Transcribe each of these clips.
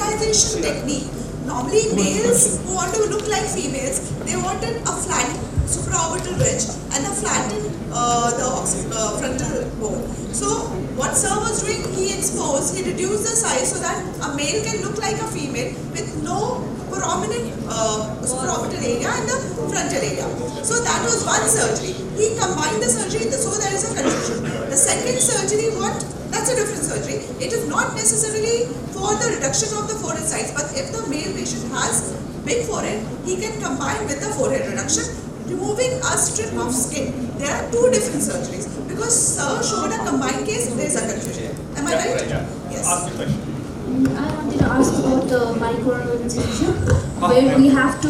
temporalization technique. Normally males who want to look like females, they wanted a flattened supraorbital ridge and a flattened frontal bone. So what Sir was doing, he reduced the size so that a male can look like a female with no prominent supraorbital area and the frontal area. So that was one surgery. He combined the surgery, so there is a confusion. The second surgery, that's a different surgery. It is not necessarily for the reduction of the forehead size, but if the male patient has big forehead, he can combine with the forehead reduction, removing a strip of skin. There are two different surgeries. Because Sir showed a combined case, there is a confusion. Am I right? Yes. Ask the question. I wanted to ask about the bicornular incision, where we have to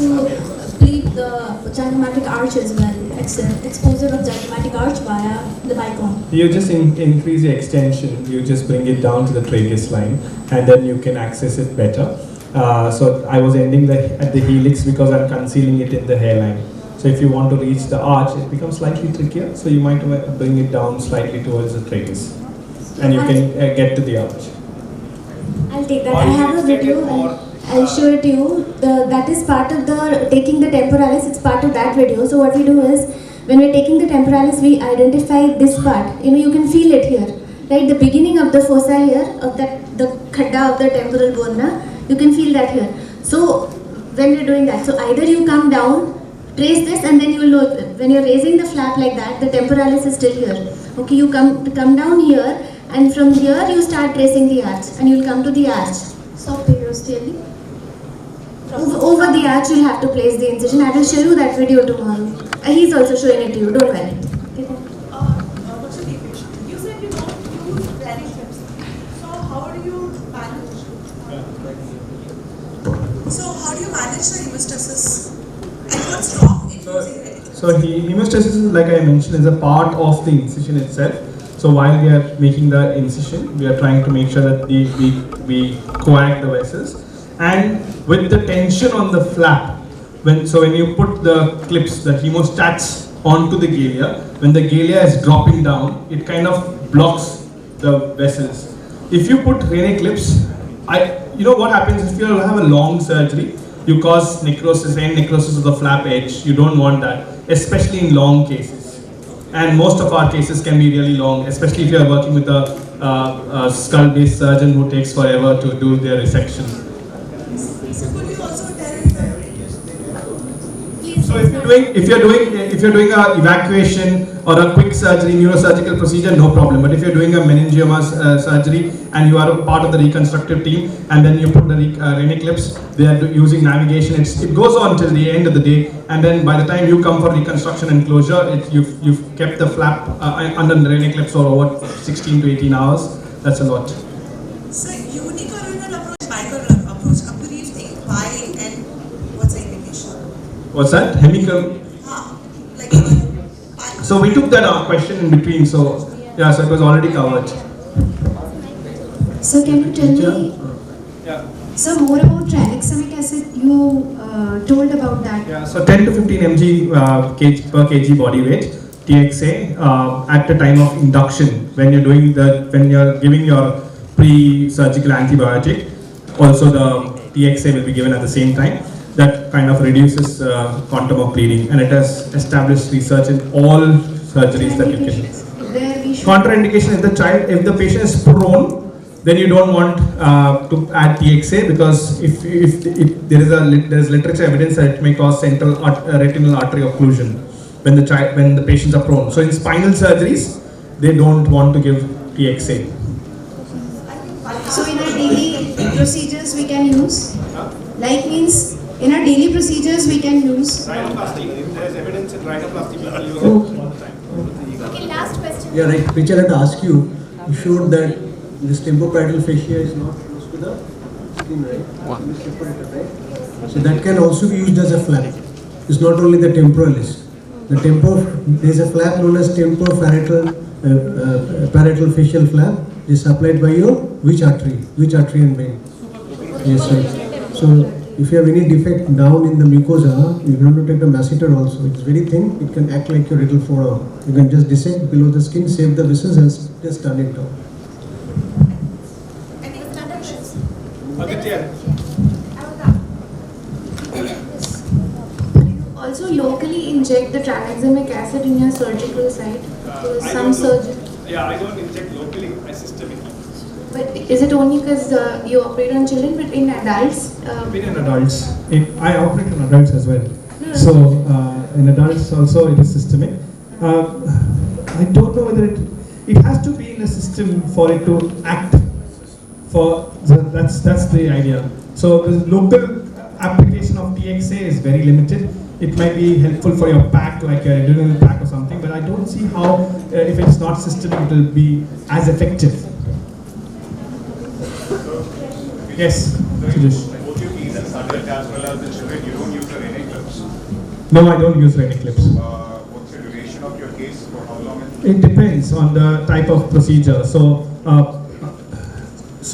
bleed the zygomatic arch as well, exposure of zygomatic arch via the bicon. You just increase the extension, you just bring it down to the tragus line, and then you can access it better. So I was ending at the helix because I'm concealing it in the hairline. So if you want to reach the arch, it becomes slightly trickier, so you might bring it down slightly towards the tragus, and you can get to the arch. I'll take that. I have a video and I'll show it to you. That is part of the taking the temporalis, it's part of that video. So what we do is, when we're taking the temporalis, we identify this part. You can feel it here, right? The beginning of the fossa here, of that, the khadda of the temporal bone, you can feel that here. So when we're doing that, so either you come down, trace this, and then you will know, when you're raising the flap like that, the temporalis is still here. Okay, you come down here, and from here you start tracing the arch, and you'll come to the arch. Stop here, steadily. Over the arch, you'll have to place the incision. I will show you that video tomorrow. He's also showing it to you, don't worry. You said you don't use very clips. So how do you manage? So how do you manage the hemostasis? And what's wrong in using very clips? So hemostasis, like I mentioned, is a part of the incision itself. So while we are making the incision, we are trying to make sure that we coact the vessels. And with the tension on the flap, when you put the clips, the hemostats onto the galea, when the galea is dropping down, it kind of blocks the vessels. If you put Rene clips, you know what happens if you have a long surgery, you cause necrosis, end necrosis of the flap edge. You don't want that, especially in long cases. And most of our cases can be really long, especially if you are working with a skull-based surgeon who takes forever to do their resection. So could you also tell So if you're doing a evacuation or a quick surgery, neurosurgical procedure, no problem. But if you're doing a meningioma surgery and you are a part of the reconstructive team, and then you put the Rene clips, they are using navigation. It goes on till the end of the day, and then by the time you come for reconstruction and closure, you've kept the flap under the Rene clips for over 16 to 18 hours. That's a lot. So unicornular approach, bicornular approach. Up to you think why and what's the indication? What's that? Hemical. So we took that question in between. So yeah, so it was already covered. So can you tell me, so more about tranexamic acid? You told about that. Yeah, so 10 to 15 mg per kg body weight TXA at the time of induction when you're giving your pre-surgical antibiotic. Also the TXA will be given at the same time. That kind of reduces quantum of bleeding, and it has established research in all surgeries that you can. Contraindication if the patient is prone, then you don't want to add TXA, because if there is literature evidence that it may cause central retinal artery occlusion when the patients are prone. So in spinal surgeries, they don't want to give TXA. So in our daily procedures we can use, like means in our daily procedures we can use. Rhinoplasty. If there is evidence in rhinoplasty, people use it all the time. Okay, last question. Yeah, right. Which I had to ask you, you showed that this temporoparietal fascia is not close to the skin, right? Right? So that can also be used as a flap. It's not only the temporalis. There is a flap known as temporoparietal parietal facial flap. Is supplied by your which artery and vein. Yes, right. So if you have any defect down in the mucosa, you have to take the masseter also. It's very thin. It can act like your little forearm. You can just dissect below the skin, save the vessels, and just turn it down. Any other questions? Agastya. Also locally inject the tranexamic acid in your surgical site. So I some don't surgeon. Yeah, I don't inject locally, I systemically. But is it only because you operate on children, but in adults? In adults, I operate on adults as well. No. So in adults also it is systemic. I don't know whether it has to be in a system for it to act. That's the idea. So the local application of TXA is very limited. It might be helpful for your pack, like a adrenal pack or something, but I don't see how, if it's not systemic, it will be as effective. Yes, Trilouge. Both your keys and adult as well as the children, you don't use the Rene clips. No, I don't use Rene clips. What's the duration of your case? For how long? It depends on the type of procedure. So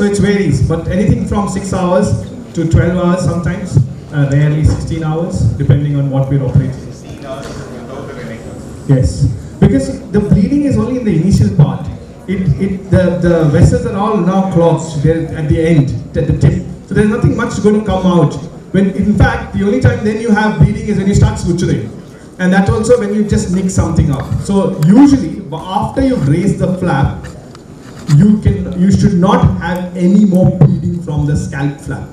it varies, but anything from 6 hours to 12 hours sometimes, rarely 16 hours, depending on what we're operating. 16 hours without the Rene clips. Yes, because the bleeding is only in the initial part. The vessels are all now clogged. They're at the end, at the tip. So there's nothing much going to come out. When in fact, the only time then you have bleeding is when you start suturing. And that also when you just nick something up. So usually, after you've raised the flap, you should not have any more bleeding from the scalp flap.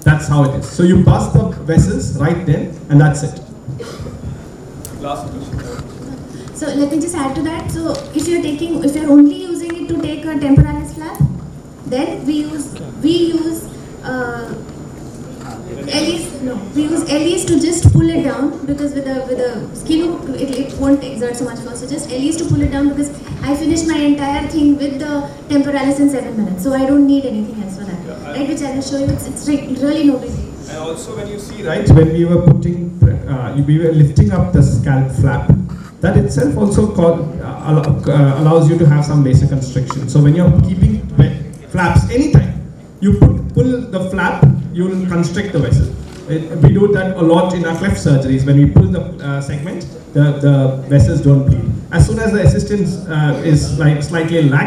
That's how it is. So you bust the vessels right then, and that's it. Last question. So let me just add to that. So if you're only using it to take a temporalis flap, then we use LEs to just pull it down, because with a skin hook it won't exert so much force. So just LEs to pull it down, because I finished my entire thing with the temporalis in 7 minutes. So I don't need anything else for that. Right, which I will show you. It's really no big deal. And also when you see Right, when we were we were lifting up the scalp flap, that itself also allows you to have some vasoconstriction. So when you're keeping flaps anytime, you pull the flap, you will constrict the vessel. We do that a lot in our cleft surgeries. When we pull the segment, the vessels don't bleed. As soon as the assistance is like slightly lax,